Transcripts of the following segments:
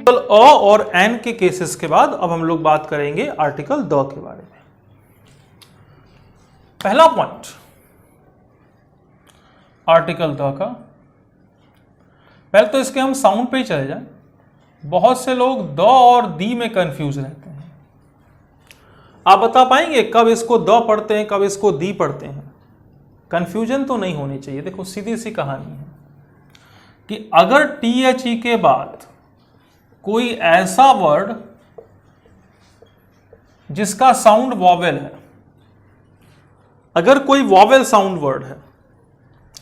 Article a और N के cases के बाद अब हम लोग बात करेंगे आर्टिकल द के बारे में। पहला पॉइंट आर्टिकल द का, पहले तो इसके हम साउंड पे ही चले जाएं। बहुत से लोग द और दी में कंफ्यूज रहते हैं। आप बता पाएंगे कब इसको द पढ़ते हैं, कब इसको दी पढ़ते हैं? कंफ्यूजन तो नहीं होनी चाहिए। देखो सीधी सी कहानी है कि अगर THE के बाद कोई ऐसा वर्ड जिसका साउंड वॉवेल है, अगर कोई वॉवेल साउंड वर्ड है,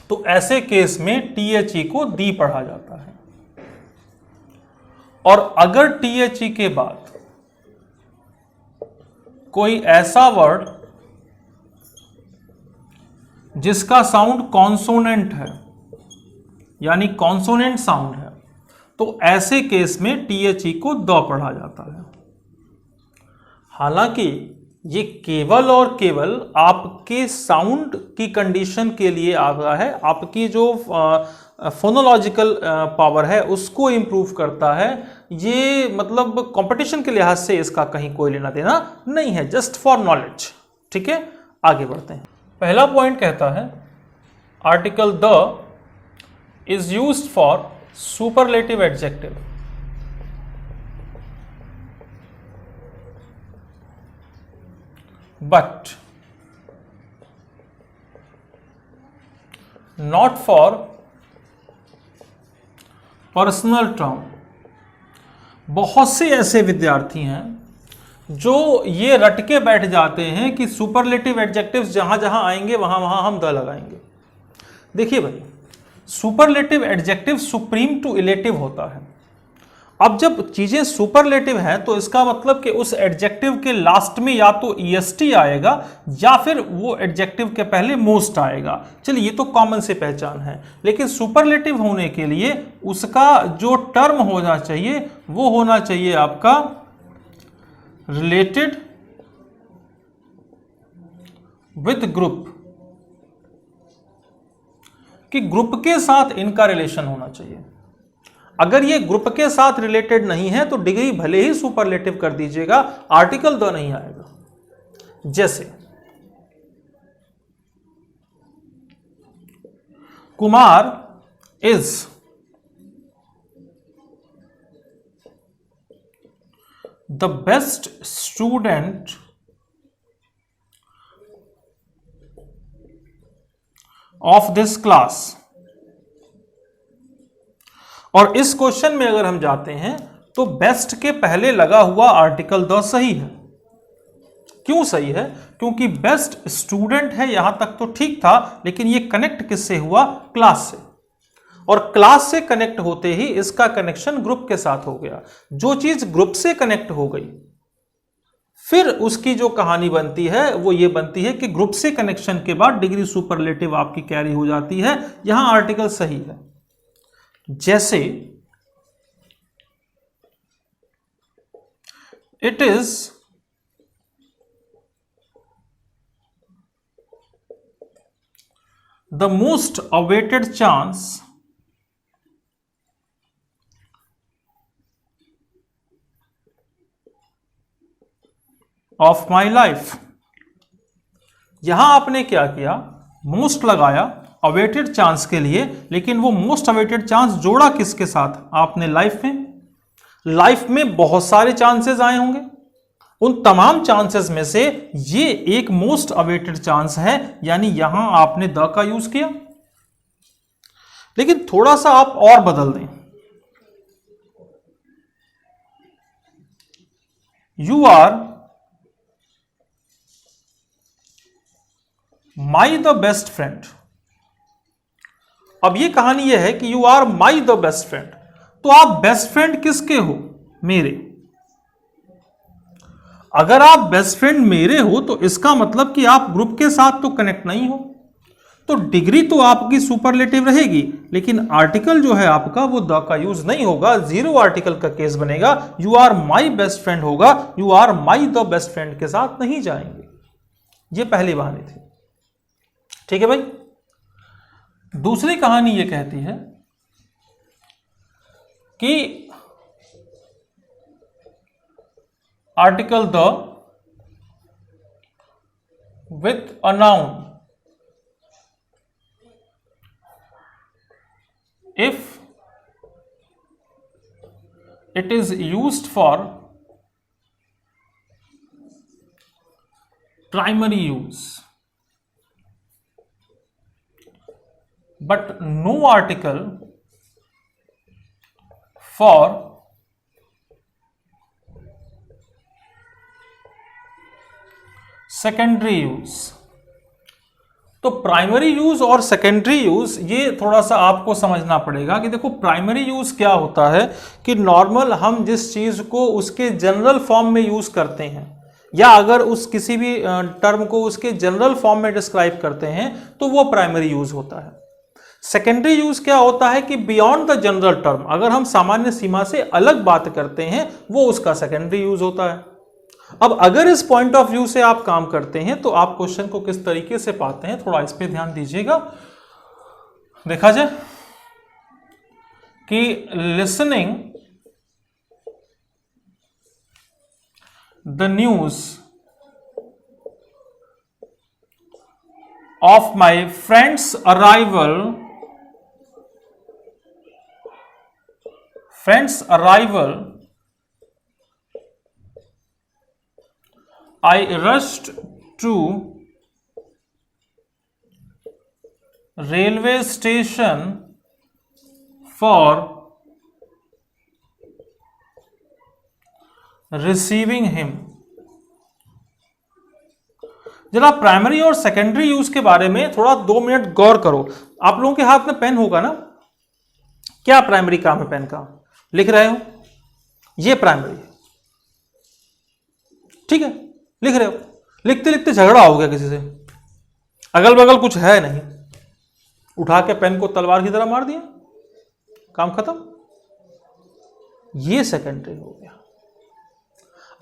तो ऐसे केस में THE को दी पढ़ा जाता है। और अगर THE के बाद कोई ऐसा वर्ड जिसका साउंड कॉन्सोनेंट है, यानी कॉन्सोनेंट साउंड है, तो ऐसे केस में THE को द पढ़ा जाता है। हालांकि ये केवल और केवल आपके साउंड की कंडीशन के लिए आता है, आपकी जो फोनोलॉजिकल पावर है उसको इंप्रूव करता है। ये मतलब कंपटीशन के लिहाज से इसका कहीं कोई लेना देना नहीं है, जस्ट फॉर नॉलेज। ठीक है, आगे बढ़ते हैं। पहला पॉइंट कहता है article the is used for superlative adjective. But not for personal term. बहुत से ऐसे विद्यार्थी हैं जो ये रट के बैठ जाते हैं कि सुपरलेटिव एडजेक्टिव्स जहां जहां आएंगे वहां वहां हम द लगाएंगे। देखिए भाई, superlative adjective supreme to illative होता है। अब जब चीजें सुपरलेटिव हैं तो इसका मतलब कि उस एडजेक्टिव के लास्ट में या तो EST आएगा या फिर वो एडजेक्टिव के पहले मोस्ट आएगा। चलिए ये तो कॉमन से पहचान है, लेकिन सुपरलेटिव होने के लिए उसका जो टर्म होना चाहिए वो होना चाहिए आपका रिलेटेड विथ ग्रुप, कि ग्रुप के साथ इनका रिलेशन होना चाहिए। अगर ये ग्रुप के साथ रिलेटेड नहीं है तो डिग्री भले ही सुपरलेटिव कर दीजिएगा, आर्टिकल द नहीं आएगा। जैसे Kumar is the best student of this class. और इस क्वेश्चन में अगर हम जाते हैं तो बेस्ट के पहले लगा हुआ आर्टिकल द सही है। क्यों सही है? क्योंकि बेस्ट स्टूडेंट है, यहां तक तो ठीक था, लेकिन ये कनेक्ट किससे हुआ? क्लास से। और क्लास से कनेक्ट होते ही इसका कनेक्शन ग्रुप के साथ हो गया। जो चीज ग्रुप से कनेक्ट हो गई फिर उसकी जो कहानी बनती है वो ये बनती है कि ग्रुप से कनेक्शन के बाद डिग्री सुपरलेटिव आपकी कैरी हो जाती है। यहां आर्टिकल सही है। जैसे it is the most awaited chance of my life. यहां आपने क्या किया? मोस्ट लगाया अवेटेड चांस के लिए, लेकिन वो मोस्ट अवेटेड चांस जोड़ा किसके साथ? आपने लाइफ में। लाइफ में बहुत सारे चांसेस आए होंगे, उन तमाम चांसेस में से ये एक मोस्ट अवेटेड चांस है, यानी यहां आपने द का यूज किया। लेकिन थोड़ा सा आप और बदल दें, you are my the best friend. अब ये कहानी यह है कि you are my the best friend, तो आप बेस्ट फ्रेंड किसके हो? मेरे। अगर आप बेस्ट फ्रेंड मेरे हो तो इसका मतलब कि आप ग्रुप के साथ तो कनेक्ट नहीं हो, तो डिग्री तो आपकी सुपरलेटिव रहेगी, लेकिन आर्टिकल जो है आपका वो द का यूज नहीं होगा, जीरो आर्टिकल का केस बनेगा। You are my best friend होगा, you are my the best friend के साथ नहीं जाएंगे। ये पहली कहानी थी। ठीक है भाई। दूसरी कहानी ये कहती है कि article the with a noun if it is used for primary use but no article for secondary use. तो प्राइमरी यूज और सेकेंडरी यूज ये थोड़ा सा आपको समझना पड़ेगा कि देखो प्राइमरी यूज क्या होता है कि नॉर्मल हम जिस चीज को उसके जनरल फॉर्म में यूज करते हैं या अगर उस किसी भी टर्म को उसके जनरल फॉर्म में डिस्क्राइब करते हैं तो वो प्राइमरी यूज होता है। सेकेंडरी यूज क्या होता है कि बियॉन्ड द जनरल टर्म, अगर हम सामान्य सीमा से अलग बात करते हैं वो उसका सेकेंडरी यूज होता है। अब अगर इस पॉइंट ऑफ व्यू से आप काम करते हैं तो आप क्वेश्चन को किस तरीके से पाते हैं थोड़ा इस पे ध्यान दीजिएगा। देखा जाए कि listening the news of my friends arrival I rushed to railway station for receiving him। जरा प्राइमरी और सेकेंडरी यूज के बारे में थोड़ा 2 मिनट गौर करो। आप लोगों के हाथ में पेन होगा ना, क्या प्राइमरी काम है पेन का? लिख रहे हो, ये प्राइमरी है, ठीक है, लिख रहे हो, लिखते लिखते झगड़ा हो गया किसी से, अगल बगल कुछ है नहीं, उठा के पेन को तलवार की तरह मार दिया, काम खत्म, ये सेकेंडरी हो गया।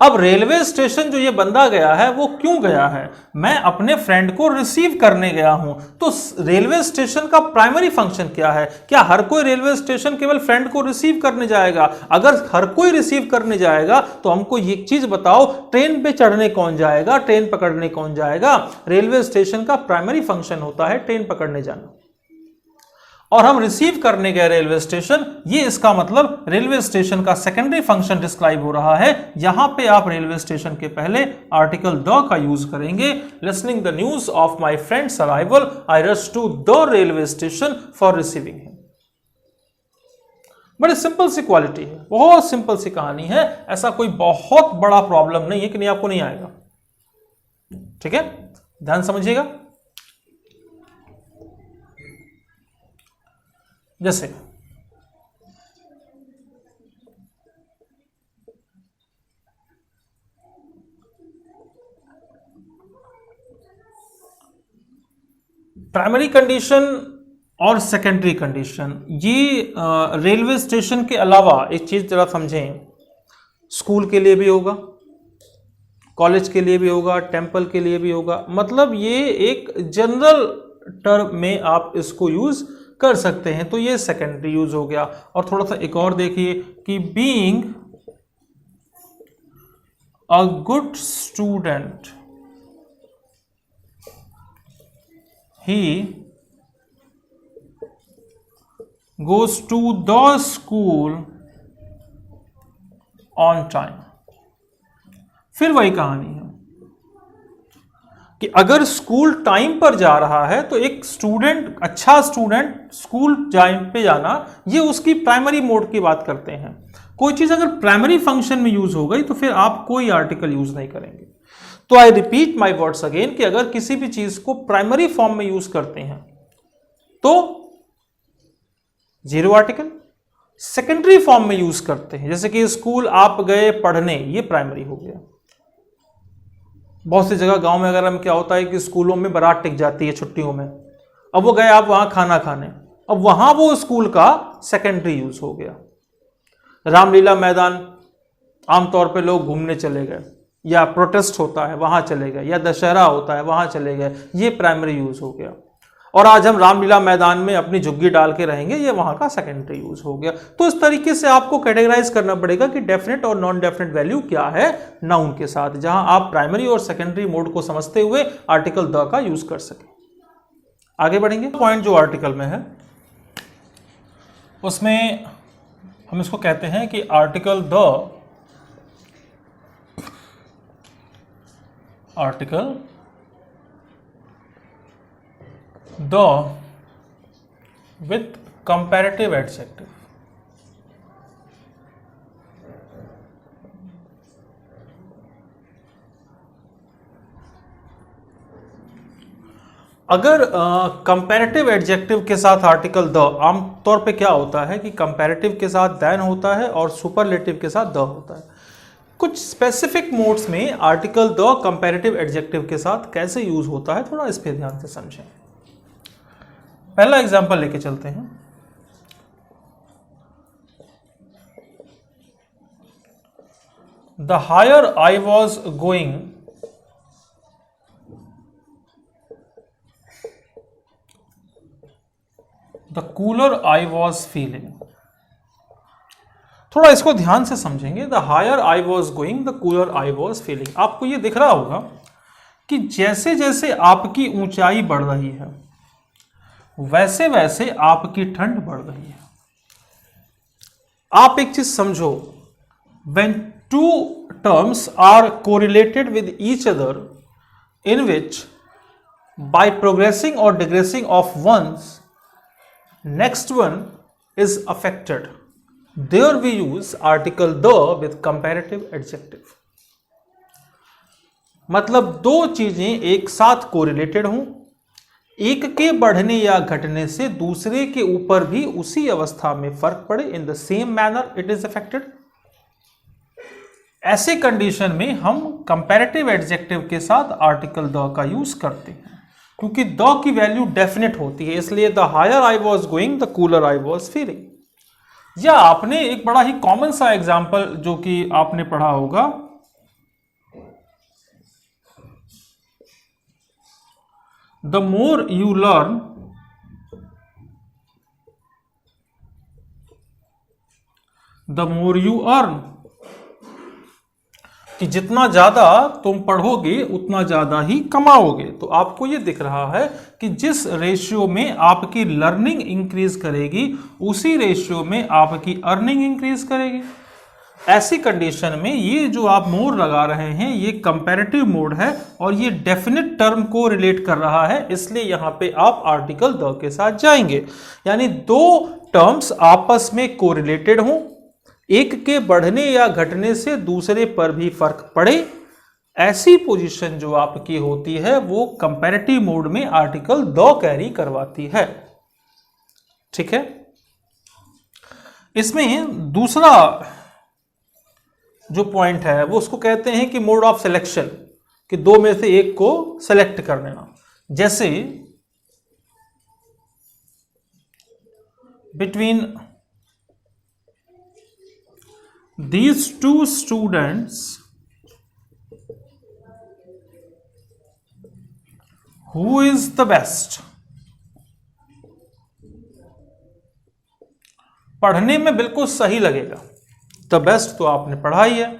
अब रेलवे स्टेशन जो ये बंदा गया है वो क्यों गया है? मैं अपने फ्रेंड को रिसीव करने गया हूं। तो रेलवे स्टेशन का प्राइमरी फंक्शन क्या है? क्या हर कोई रेलवे स्टेशन केवल फ्रेंड को रिसीव करने जाएगा? अगर हर कोई रिसीव करने जाएगा तो हमको ये चीज बताओ, ट्रेन पे चढ़ने कौन जाएगा, ट्रेन पकड़ने कौन जाएगा? रेलवे स्टेशन का प्राइमरी फंक्शन होता है ट्रेन पकड़ने जाना, और हम रिसीव करने गए रेलवे स्टेशन, ये इसका मतलब रेलवे स्टेशन का सेकेंडरी फंक्शन डिस्क्राइब हो रहा है। यहां पे आप रेलवे स्टेशन के पहले आर्टिकल द का यूज करेंगे। Listening the news of my friends arrival I rush to the railway station for receiving him. बड़ी सिंपल सी क्वालिटी है, बहुत सिंपल सी कहानी है, ऐसा कोई बहुत बड़ा प्रॉब्लम नहीं है कि नहीं आपको नहीं आएगा। ठीक है, ध्यान समझिएगा। जैसे प्राइमरी कंडीशन और सेकेंडरी कंडीशन, ये रेलवे स्टेशन के अलावा एक चीज जरा समझें, स्कूल के लिए भी होगा, कॉलेज के लिए भी होगा, टेंपल के लिए भी होगा। मतलब ये एक जनरल टर्म में आप इसको यूज कर सकते हैं, तो ये सेकेंडरी यूज हो गया। और थोड़ा सा एक और देखिए कि being a good student he goes to the school on time. फिर वही कहानी है कि अगर स्कूल टाइम पर जा रहा है तो एक स्टूडेंट, अच्छा स्टूडेंट स्कूल टाइम पे जाना, ये उसकी प्राइमरी मोड की बात करते हैं। कोई चीज अगर प्राइमरी फंक्शन में यूज हो गई तो फिर आप कोई आर्टिकल यूज नहीं करेंगे। तो I repeat my words again कि अगर किसी भी चीज को प्राइमरी फॉर्म में यूज करते हैं तो जीरो आर्टिकल, सेकेंडरी फॉर्म में यूज करते हैं जैसे कि स्कूल आप गए पढ़ने, ये प्राइमरी हो गया। बहुत सी जगह गांव में अगर हम क्या होता है कि स्कूलों में बारात टिक जाती है छुट्टियों में, अब वो गए आप वहां खाना खाने, अब वहां वो स्कूल का सेकेंडरी यूज हो गया। रामलीला मैदान आमतौर पे लोग घूमने चले गए, या प्रोटेस्ट होता है वहां चले गए, या दशहरा होता है वहां चले गए, ये प्राइमरी यूज हो गया। और आज हम रामलीला मैदान में अपनी झुग्गी डाल के रहेंगे, ये वहां का सेकेंडरी यूज हो गया। तो इस तरीके से आपको कैटेगराइज करना पड़ेगा कि डेफिनेट और नॉन डेफिनेट वैल्यू क्या है नाउन के साथ, जहां आप प्राइमरी और सेकेंडरी मोड को समझते हुए आर्टिकल द का यूज कर सके। आगे बढ़ेंगे। पॉइंट जो आर्टिकल में है उसमें हम इसको कहते हैं कि article the with comparative adjective. अगर कंपैरेटिव एडजेक्टिव के साथ आर्टिकल द, आमतौर पे क्या होता है कि कंपैरेटिव के साथ देन होता है और सुपरलेटिव के साथ द होता है। कुछ स्पेसिफिक मोड्स में आर्टिकल द कंपैरेटिव एडजेक्टिव के साथ कैसे यूज होता है, थोड़ा इस पे ध्यान से समझें। पहला एग्जांपल लेके चलते हैं। The higher I was going, the cooler I was feeling. थोड़ा इसको ध्यान से समझेंगे। The higher I was going, the cooler I was feeling. आपको ये दिख रहा होगा कि जैसे जैसे आपकी ऊंचाई बढ़ रही है वैसे वैसे आपकी ठंड बढ़ रही है। आप एक चीज समझो, when two terms are correlated with each other in which by progressing or digressing of one's next one is affected, there we use article the with comparative adjective। मतलब दो चीजें एक साथ कोरिलेटेड हों, एक के बढ़ने या घटने से दूसरे के ऊपर भी उसी अवस्था में फर्क पड़े, in the same manner it is affected. ऐसे कंडीशन में हम कंपैरेटिव एडजेक्टिव के साथ आर्टिकल द का यूज करते हैं, क्योंकि द की वैल्यू डेफिनेट होती है। इसलिए the higher I was going, the cooler I was feeling. या आपने एक बड़ा ही कॉमन सा एग्जाम्पल जो कि आपने पढ़ा होगा, the more you learn, the more you earn। कि जितना ज्यादा तुम पढ़ोगे उतना ज्यादा ही कमाओगे। तो आपको ये दिख रहा है कि जिस रेशियो में आपकी लर्निंग इंक्रीज करेगी उसी रेशियो में आपकी अर्निंग इंक्रीज करेगी। ऐसी कंडीशन में ये जो आप मोड लगा रहे हैं ये कंपैरेटिव मोड है और ये डेफिनेट टर्म को रिलेट कर रहा है, इसलिए यहां पे आप आर्टिकल द के साथ जाएंगे। यानी दो टर्म्स आपस में कोरिलेटेड हों, एक के बढ़ने या घटने से दूसरे पर भी फर्क पड़े, ऐसी पोजीशन जो आपकी होती है वो कंपैरेटिव मोड में आर्टिकल द कैरी करवाती है। ठीक है। इसमें दूसरा जो पॉइंट है वो उसको कहते हैं कि मोड ऑफ सिलेक्शन, कि दो में से एक को सेलेक्ट कर लेना। जैसे between these two students who is the best। पढ़ने में बिल्कुल सही लगेगा, द बेस्ट तो आपने पढ़ा ही है,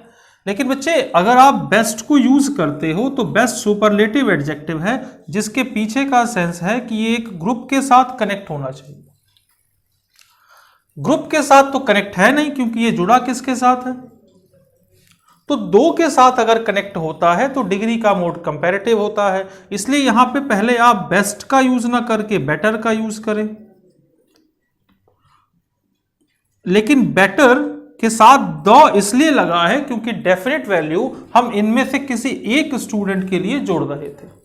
लेकिन बच्चे अगर आप बेस्ट को यूज करते हो तो बेस्ट सुपरलेटिव एडजेक्टिव है जिसके पीछे का सेंस है कि ये एक ग्रुप के साथ कनेक्ट होना चाहिए। ग्रुप के साथ तो कनेक्ट है नहीं, क्योंकि ये जुड़ा किसके साथ है, तो दो के साथ अगर कनेक्ट होता है तो डिग्री का मोड कंपैरेटिव होता है। इसलिए यहां पे पहले आप बेस्ट का यूज ना करके बेटर का यूज करें, लेकिन बेटर के साथ द इसलिए लगा है क्योंकि डेफिनेट वैल्यू हम इनमें से किसी एक स्टूडेंट के लिए जोड़ रहे थे।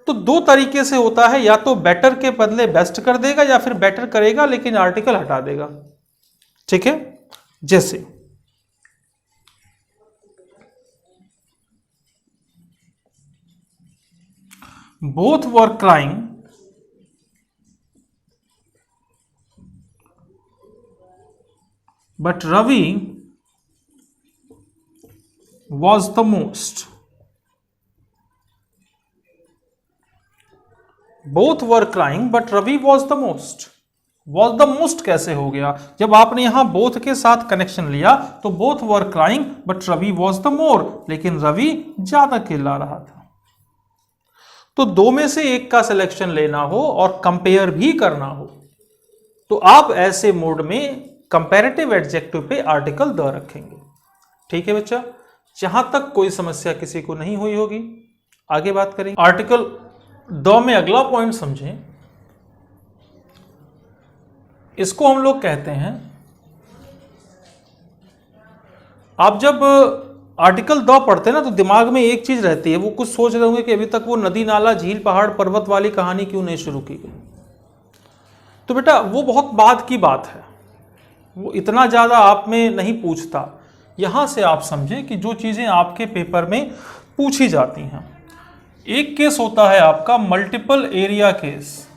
तो दो तरीके से होता है, या तो बेटर के बदले बेस्ट कर देगा या फिर बेटर करेगा लेकिन आर्टिकल हटा देगा। ठीक है। जैसे both were crying but Ravi was the most both were crying but Ravi was the most. Was the most कैसे हो गया? जब आपने यहां बोथ के साथ कनेक्शन लिया तो both were crying but Ravi was the more, लेकिन रवि ज्यादा चिल्ला रहा था। तो दो में से एक का सिलेक्शन लेना हो और कंपेयर भी करना हो तो आप ऐसे मोड में कंपैरेटिव एडजेक्टिव पे आर्टिकल द रखेंगे। ठीक है बच्चा, जहां तक कोई समस्या किसी को नहीं हुई होगी आगे बात करेंगे। आर्टिकल द में अगला पॉइंट समझें, इसको हम लोग कहते हैं, आप जब आर्टिकल द पढ़ते हैं ना तो दिमाग में एक चीज रहती है, वो कुछ सोच रहे होंगे कि अभी तक वो नदी नाला झील पहाड़ पर्वत वाली कहानी क्यों नहीं शुरू की गई। तो बेटा वो बहुत बाद की बात है, वो इतना ज्यादा आप में नहीं पूछता। यहां से आप समझें कि जो चीजें आपके पेपर में पूछी जाती हैं, एक केस होता है आपका multiple area case.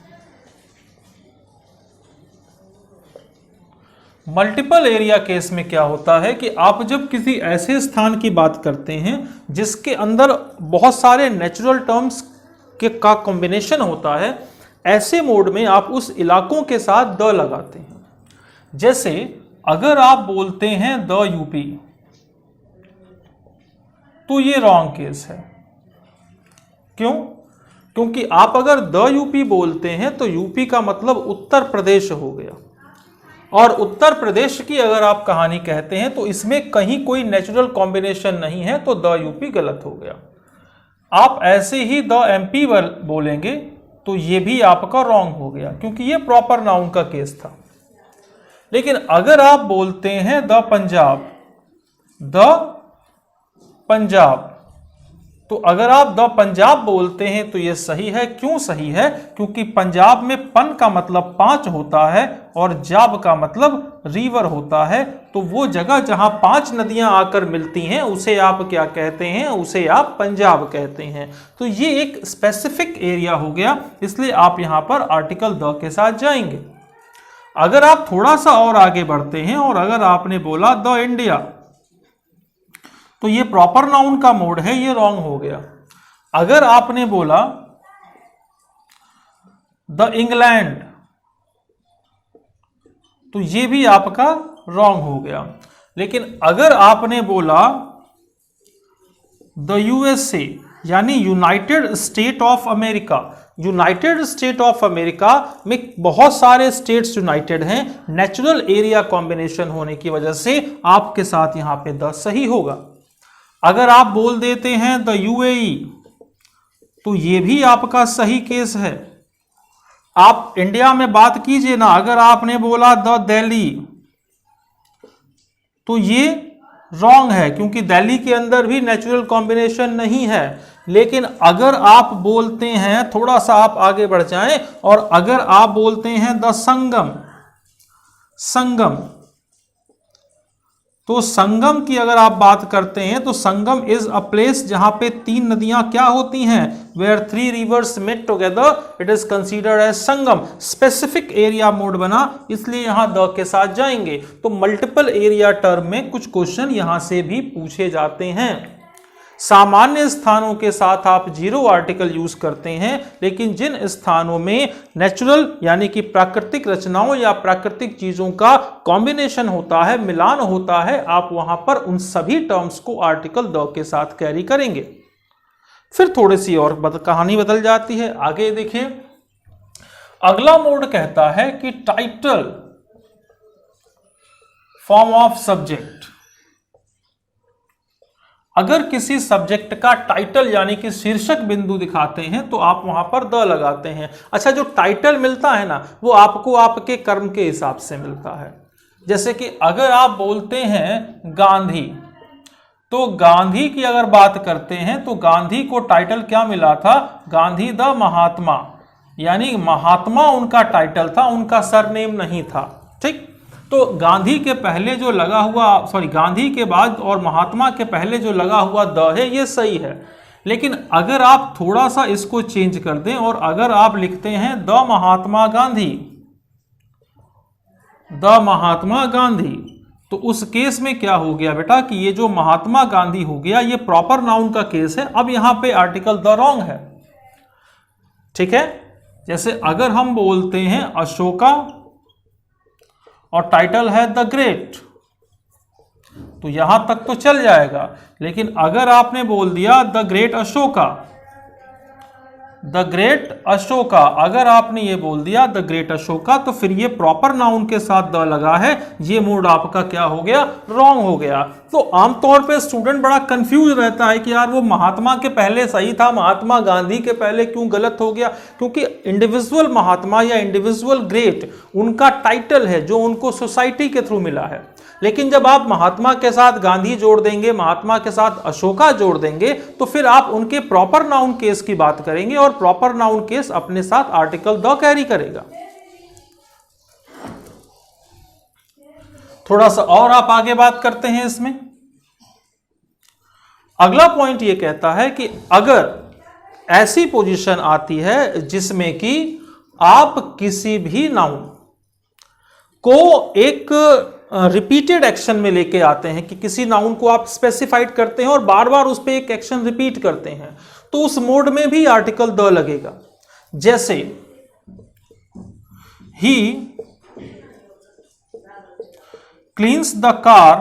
Multiple area case में क्या होता है कि आप जब किसी ऐसे स्थान की बात करते हैं जिसके अंदर बहुत सारे नेचुरल टर्म्स का कॉम्बिनेशन होता है, ऐसे मोड में आप उस इलाकों के साथ द लगाते हैं। जैसे अगर आप बोलते हैं द यूपी तो ये रॉन्ग केस है। क्यों? क्योंकि आप अगर द यूपी बोलते हैं तो यूपी का मतलब उत्तर प्रदेश हो गया, और उत्तर प्रदेश की अगर आप कहानी कहते हैं तो इसमें कहीं कोई नेचुरल कॉम्बिनेशन नहीं है, तो द यूपी गलत हो गया। आप ऐसे ही द एमपी बोलेंगे तो ये भी आपका रॉन्ग हो गया, क्योंकि ये प्रॉपर नाउन का केस था। लेकिन अगर आप बोलते हैं द पंजाब, तो अगर आप द पंजाब बोलते हैं तो ये सही है। क्यों सही है? क्योंकि पंजाब में पन का मतलब 5 होता है और जाब का मतलब रिवर होता है, तो वो जगह जहां 5 नदियां आकर मिलती हैं उसे आप क्या कहते हैं? उसे आप पंजाब कहते हैं। तो ये एक स्पेसिफिक एरिया हो गया, इसलिए आप यहां पर आर्टिकल द के साथ जाएंगे। अगर आप थोड़ा सा और आगे बढ़ते हैं और अगर आपने बोला द इंडिया, तो ये प्रॉपर नाउन का मोड है, ये रॉन्ग हो गया। अगर आपने बोला द इंग्लैंड, तो ये भी आपका रॉन्ग हो गया। लेकिन अगर आपने बोला द यूएसए यानी United state of America, United state of America में बहुत सारे स्टेट्स यूनाइटेड हैं, नेचुरल एरिया कॉम्बिनेशन होने की वजह से आपके साथ यहां पे द सही होगा। अगर आप बोल देते हैं द यूएई, तो ये भी आपका सही केस है। आप इंडिया में बात कीजिए ना, अगर आपने बोला द दिल्ली, तो ये रॉन्ग है, क्योंकि दिल्ली के अंदर भी नेचुरल कॉम्बिनेशन नहीं है। लेकिन अगर आप बोलते हैं, थोड़ा सा आप आगे बढ़ जाएं, और अगर आप बोलते हैं द संगम, तो संगम की अगर आप बात करते हैं तो संगम इज अ प्लेस जहां पे 3 नदियां क्या होती हैं? Where 3 rivers met together, it is considered as Sangam. Specific area मोड बना, इसलिए यहां द के साथ जाएंगे। तो मल्टीपल एरिया टर्म में कुछ क्वेश्चन यहां से भी पूछे जाते हैं। सामान्य स्थानों के साथ आप जीरो आर्टिकल यूज करते हैं, लेकिन जिन स्थानों में नेचुरल यानी कि प्राकृतिक रचनाओं या प्राकृतिक चीजों का कॉम्बिनेशन होता है, मिलान होता है, आप वहां पर उन सभी टर्म्स को आर्टिकल द के साथ कैरी करेंगे। फिर थोड़ी सी और कहानी बदल जाती है। आगे देखिए, अगला मोड कहता है कि टाइटल फॉर्म ऑफ सब्जेक्ट। अगर किसी सब्जेक्ट का टाइटल यानी कि शीर्षक बिंदु दिखाते हैं तो आप वहां पर द लगाते हैं। अच्छा, जो टाइटल मिलता है ना, वो आपको आपके कर्म के हिसाब से मिलता है। जैसे कि अगर आप बोलते हैं गांधी, तो गांधी की अगर बात करते हैं तो गांधी को टाइटल क्या मिला था? गांधी द महात्मा, यानी महात्मा उनका टाइटल था, उनका सरनेम नहीं था। ठीक, तो गांधी के पहले जो लगा हुआ, गांधी के बाद और महात्मा के पहले जो लगा हुआ द है, ये सही है। लेकिन अगर आप थोड़ा सा इसको चेंज कर दें और अगर आप लिखते हैं द महात्मा गांधी, तो उस केस में क्या हो गया बेटा कि ये जो महात्मा गांधी हो गया, ये प्रॉपर नाउन का केस है। अब यहां पे आर्टिकल द रॉन्ग है। ठीक है, जैसे अगर हम बोलते हैं अशोका और टाइटल है द ग्रेट, तो यहां तक तो चल जाएगा। लेकिन अगर आपने बोल दिया the great Ashoka, the great Ashoka, अगर आपने ये बोल दिया द ग्रेट अशोका, तो फिर ये प्रॉपर नाउन के साथ द लगा है, ये मोड आपका क्या हो गया, रॉन्ग हो गया। तो आमतौर पे स्टूडेंट बड़ा कंफ्यूज रहता है कि यार वो महात्मा के पहले सही था, महात्मा गांधी के पहले क्यों गलत हो गया? क्योंकि इंडिविजुअल महात्मा या इंडिविजुअल ग्रेट उनका टाइटल है जो उनको सोसाइटी के थ्रू मिला है। लेकिन जब आप महात्मा के साथ गांधी जोड़ देंगे, महात्मा के साथ अशोका जोड़ देंगे, तो फिर आप उनके प्रॉपर नाउन केस की बात करेंगे और प्रॉपर नाउन केस अपने साथ आर्टिकल द कैरी करेगा। थोड़ा सा और आप आगे बात करते हैं इसमें। अगला पॉइंट ये कहता है कि अगर ऐसी पोजीशन आती है जिसमें कि आप किसी भी नाउन को एक रिपीटेड एक्शन में लेके आते हैं, कि किसी नाउन को आप स्पेसिफाइड करते हैं और बार बार उस पर एक एक्शन रिपीट करते हैं, तो उस मोड में भी आर्टिकल द लगेगा। जैसे ही cleans the car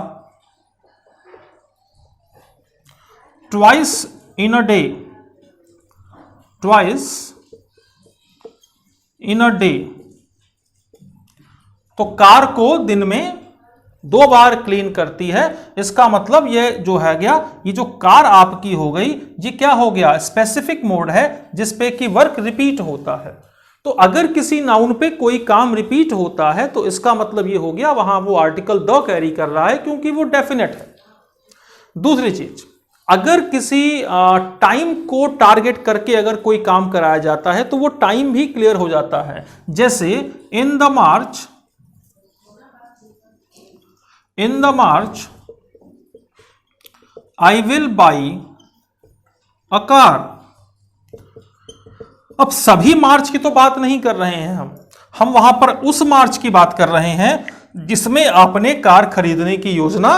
twice in a day, twice in a day, तो कार को दिन में 2 बार क्लीन करती है। इसका मतलब ये जो है गया, ये जो कार आपकी हो गई, ये क्या हो गया, स्पेसिफिक मोड है जिसपे कि वर्क रिपीट होता है। तो अगर किसी नाउन पे कोई काम रिपीट होता है तो इसका मतलब ये हो गया वहां वो आर्टिकल द कैरी कर रहा है, क्योंकि वो डेफिनेट है। दूसरी चीज, अगर किसी टाइम को टारगेट करके अगर कोई काम कराया जाता है तो वो टाइम भी क्लियर हो जाता है। जैसे in the March, in the March I will by a car. अब सभी मार्च की तो बात नहीं कर रहे हैं हम वहां पर उस मार्च की बात कर रहे हैं जिसमें आपने कार खरीदने की योजना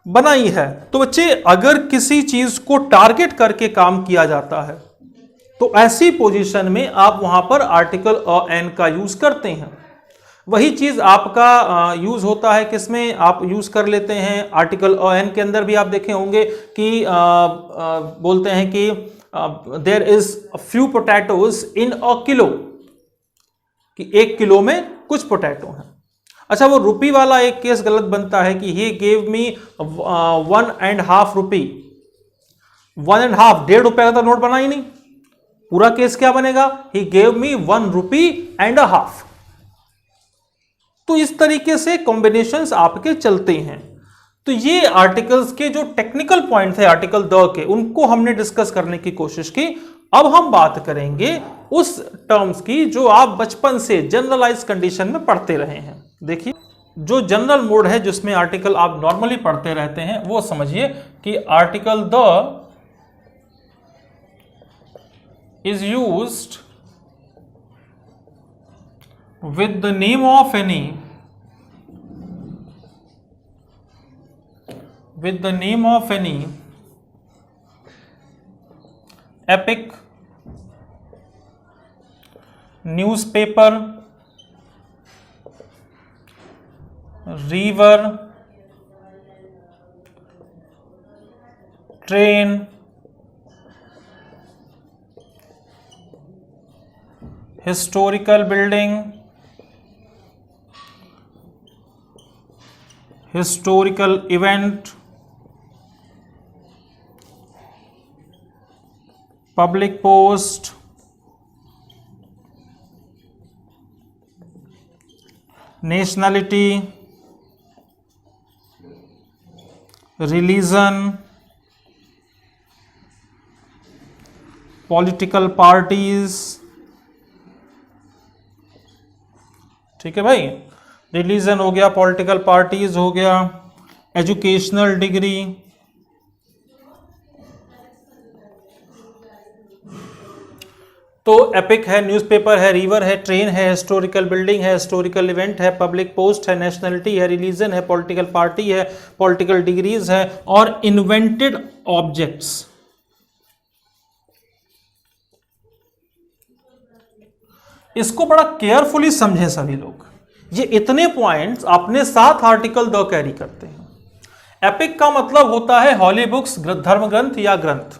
बनाई है। तो बच्चे, अगर किसी चीज को टारगेट करके काम किया जाता है तो ऐसी पोजीशन में आप वहां पर आर्टिकल अ एन का यूज करते हैं। वही चीज आपका यूज होता है किसमें, आप यूज कर लेते हैं आर्टिकल अ एन के अंदर भी। आप देखे होंगे कि बोलते हैं कि there is a few potatoes in a kilo, कि 1 किलो में कुछ पोटैटो हैं। अच्छा, वो रुपी वाला एक केस गलत बनता है कि ही गेव मी 1.5 रुपी, 1.5, 1.5 रुपए का तो नोट बना ही नहीं। पूरा केस क्या बनेगा, ही गेव मी 1.5 रुपी। तो इस तरीके से कॉम्बिनेशंस आपके चलते हैं। तो ये आर्टिकल्स के जो टेक्निकल पॉइंट थे आर्टिकल द के, उनको हमने डिस्कस करने की कोशिश की। अब हम बात करेंगे उस टर्म्स की जो आप बचपन से जनरलाइज कंडीशन में पढ़ते रहे हैं। देखिए, जो जनरल मोड है जिसमें आर्टिकल आप नॉर्मली पढ़ते रहते हैं, वो समझिए कि article the is used with the name of any, with the name of any epic, newspaper, river, train, historical building, historical event, public post, nationality, religion, political parties। ठीक है भाई, रिलीजन हो गया, पॉलिटिकल पार्टीज हो गया, educational degree, तो epic है, newspaper है, रिवर है, ट्रेन है, हिस्टोरिकल बिल्डिंग है, हिस्टोरिकल इवेंट है, पब्लिक पोस्ट है, नेशनलिटी है, रिलीजन है, पॉलिटिकल पार्टी है, पॉलिटिकल डिग्रीज है, और इन्वेंटेड ऑब्जेक्ट्स। इसको बड़ा केयरफुली समझें सभी लोग। ये इतने पॉइंट्स अपने साथ आर्टिकल द कैरी करते हैं। एपिक का मतलब होता है हॉली बुक्स, धर्म ग्रंथ या ग्रंथ।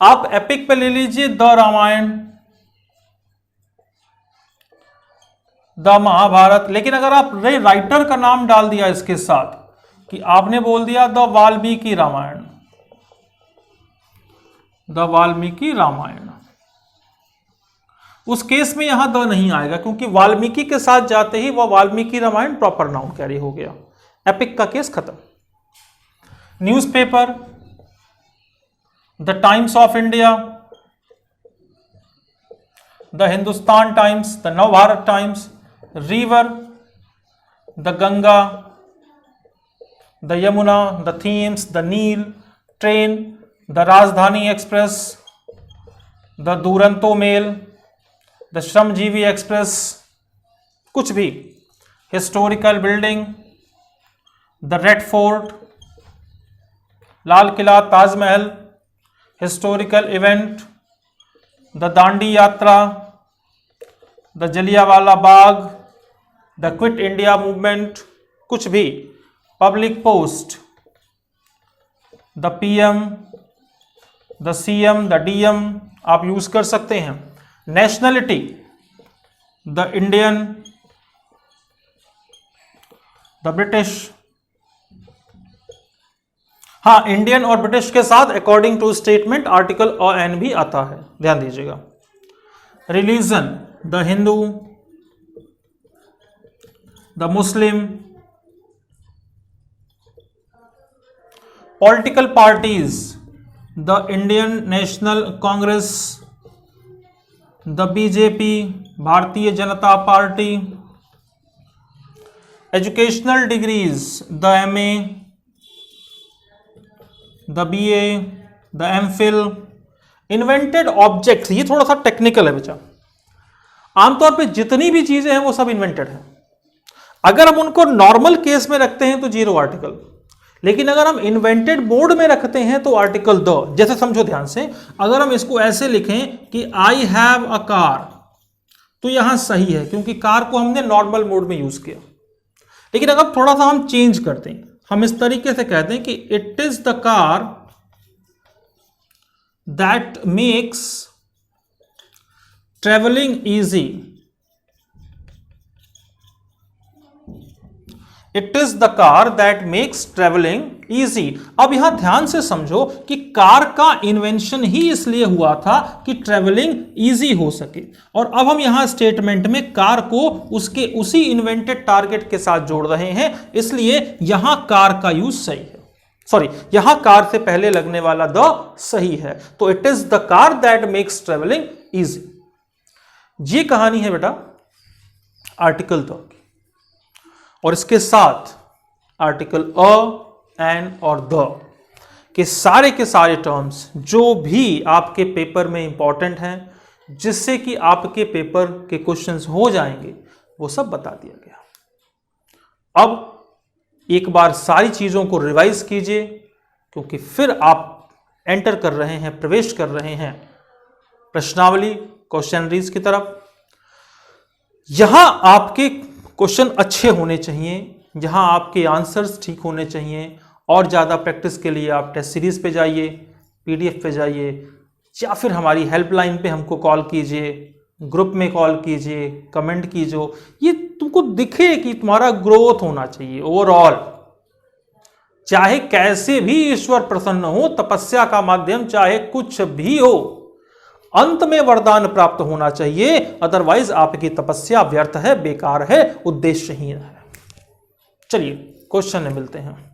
आप एपिक पे ले लीजिए द रामायण, द महाभारत, लेकिन अगर आप राइटर का नाम डाल दिया इसके साथ कि आपने बोल दिया द वाल्मीकि रामायण, द वाल्मीकि रामायण, उस केस में यहां द नहीं आएगा क्योंकि वाल्मीकि के साथ जाते ही वह Valmiki Ramayana proper noun carry हो गया। एपिक का केस खत्म। Newspaper, the Times of India, the Hindustan Times, the Navbharat Times, river, the Ganga, the Yamuna, the Thames, the Nile, train, the Rajdhani express, the Duronto mail, the Shramjeevi express, कुछ भी, historical building, the red fort, Lal Qila, Taj Mahal, historical event, the Dandi Yatra, the Jallianwala Bagh, the quit India movement, कुछ भी, public post, the PM, the CM, the DM आप use कर सकते हैं। Nationality, the Indian, the British, हाँ Indian और ब्रिटिश के साथ according to statement article a an भी आता है, ध्यान दीजिएगा। Religion, the Hindu, the Muslim, political parties, the Indian National Congress, the BJP, Bharatiya Janata Party. Educational degrees, the MA, the BA, the MPhil. Invented objects, ये थोड़ा सा टेक्निकल है बच्चा। आमतौर पे जितनी भी चीजें हैं वो सब इन्वेंटेड है। अगर हम उनको नॉर्मल केस में रखते हैं तो 0 आर्टिकल, लेकिन अगर हम इन्वेंटेड मोड में रखते हैं तो आर्टिकल द। जैसे समझो ध्यान से, अगर हम इसको ऐसे लिखें कि आई हैव अ कार, तो यहां सही है क्योंकि कार को हमने नॉर्मल मोड में यूज किया। लेकिन अगर थोड़ा सा हम चेंज करते हैं, हम इस तरीके से कहते हैं कि it is the car that makes travelling easy, it is the car that makes travelling easy. अब यहां ध्यान से समझो कि कार का इन्वेंशन ही इसलिए हुआ था कि ट्रेवलिंग इजी हो सके, और अब हम यहां स्टेटमेंट में कार को उसके उसी इन्वेंटेड टारगेट के साथ जोड़ रहे हैं, इसलिए यहां कार का यूज सही है। सॉरी, यहां कार से पहले लगने वाला द सही है, तो it is the car that makes travelling easy. ये कहानी है बेटा आर्टिकल द की, और इसके साथ आर्टिकल अ, एन और द के सारे टर्म्स जो भी आपके पेपर में इंपॉर्टेंट हैं, जिससे कि आपके पेपर के क्वेश्चंस हो जाएंगे, वो सब बता दिया गया। अब एक बार सारी चीजों को रिवाइज कीजिए, क्योंकि फिर आप एंटर कर रहे हैं, प्रवेश कर रहे हैं प्रश्नावली क्वेश्चनरीज की तरफ। यहां आपके क्वेश्चन अच्छे होने चाहिए, जहां आपके आंसर्स ठीक होने चाहिए, और ज़्यादा प्रैक्टिस के लिए आप टेस्ट सीरीज पे जाइए, पीडीएफ पे जाइए, या फिर हमारी हेल्पलाइन पे हमको कॉल कीजिए, ग्रुप में कॉल कीजिए, कमेंट कीजिए। ये तुमको दिखे कि तुम्हारा ग्रोथ होना चाहिए ओवरऑल। चाहे कैसे भी ईश्वर प्रसन्न हो, तपस्या का माध्यम चाहे कुछ भी हो, अंत में वरदान प्राप्त होना चाहिए, अदरवाइज आपकी तपस्या व्यर्थ है, बेकार है, उद्देश्यहीन है। चलिए क्वेश्चन में मिलते हैं।